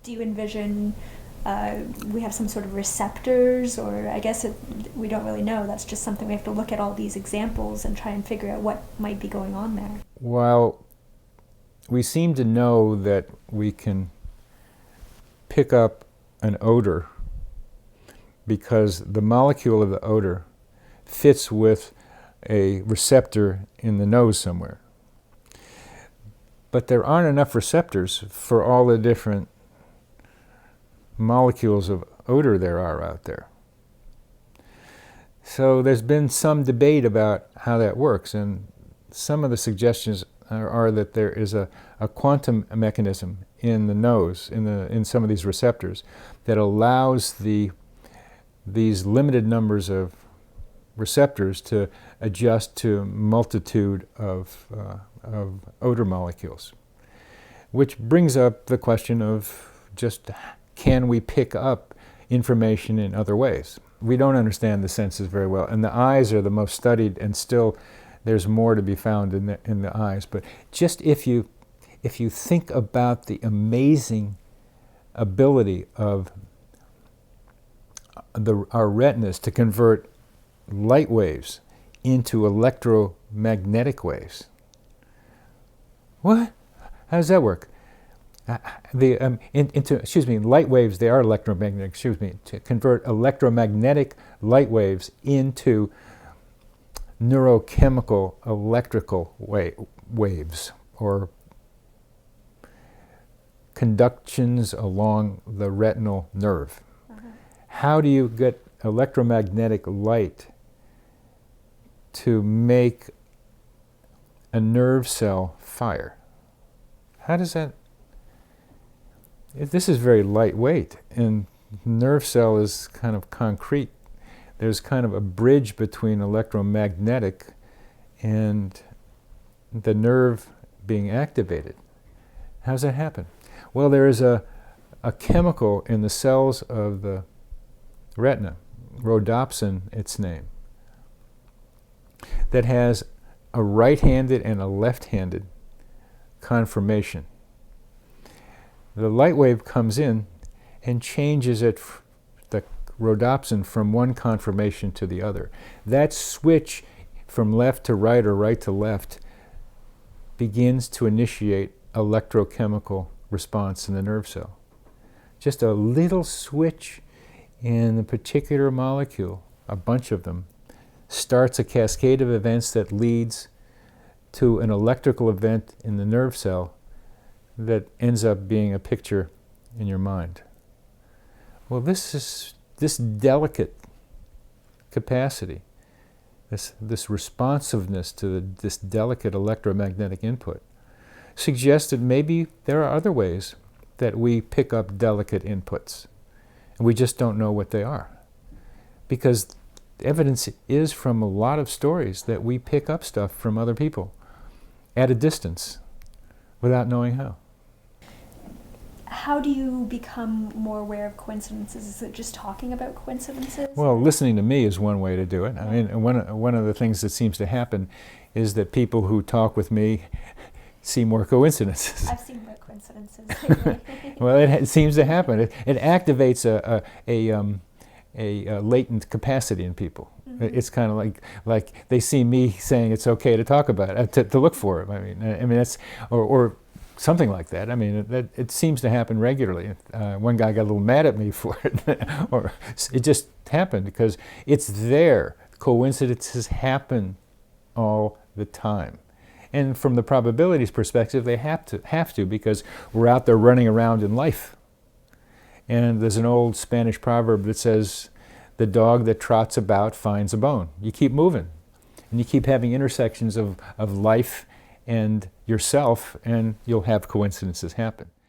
Do you envision we have some sort of receptors, or I guess we don't really know. That's just something we have to look at all these examples and try and figure out what might be going on there. While we seem to know that we can pick up an odor because the molecule of the odor fits with a receptor in the nose somewhere. But there aren't enough receptors for all the different molecules of odor there are out there. So there's been some debate about how that works, and some of the suggestions are that there is a quantum mechanism in the nose, in some of these receptors, that allows these limited numbers of receptors to adjust to a multitude of odor molecules. Which brings up the question of just, can we pick up information in other ways? We don't understand the senses very well, and the eyes are the most studied, and still there's more to be found in the eyes. But just if you think about the amazing ability of our retinas to convert light waves into electromagnetic waves. What? How does that work? Light waves, they are electromagnetic, to convert electromagnetic light waves into neurochemical electrical waves, or conductions along the retinal nerve. How do you get electromagnetic light to make a nerve cell fire? How does that? This is very lightweight, and nerve cell is kind of concrete. There's kind of a bridge between electromagnetic and the nerve being activated. How does that happen? Well, there is a chemical in the cells of the retina, rhodopsin its name, that has a right-handed and a left-handed conformation. The light wave comes in and changes the rhodopsin from one conformation to the other. That switch from left to right or right to left begins to initiate electrochemical response in the nerve cell. Just a little switch in a particular molecule, a bunch of them, starts a cascade of events that leads to an electrical event in the nerve cell that ends up being a picture in your mind. Well, this delicate capacity, this responsiveness to this delicate electromagnetic input, suggests that maybe there are other ways that we pick up delicate inputs, and we just don't know what they are. Because evidence is from a lot of stories that we pick up stuff from other people at a distance without knowing how. How do you become more aware of coincidences? Is it just talking about coincidences? Well, listening to me is one way to do it. I mean, one of the things that seems to happen is that people who talk with me see more coincidences. I've seen more coincidences lately. Well, it seems to happen. It activates a latent capacity in people. Mm-hmm. It's kind of like they see me saying it's okay to talk about it, to look for it. I mean that's or something like that. I mean, it seems to happen regularly. One guy got a little mad at me for it, or it just happened because it's there. Coincidences happen all the time. And from the probabilities perspective, they have to because we're out there running around in life. And there's an old Spanish proverb that says, the dog that trots about finds a bone. You keep moving, and you keep having intersections of life and yourself, and you'll have coincidences happen.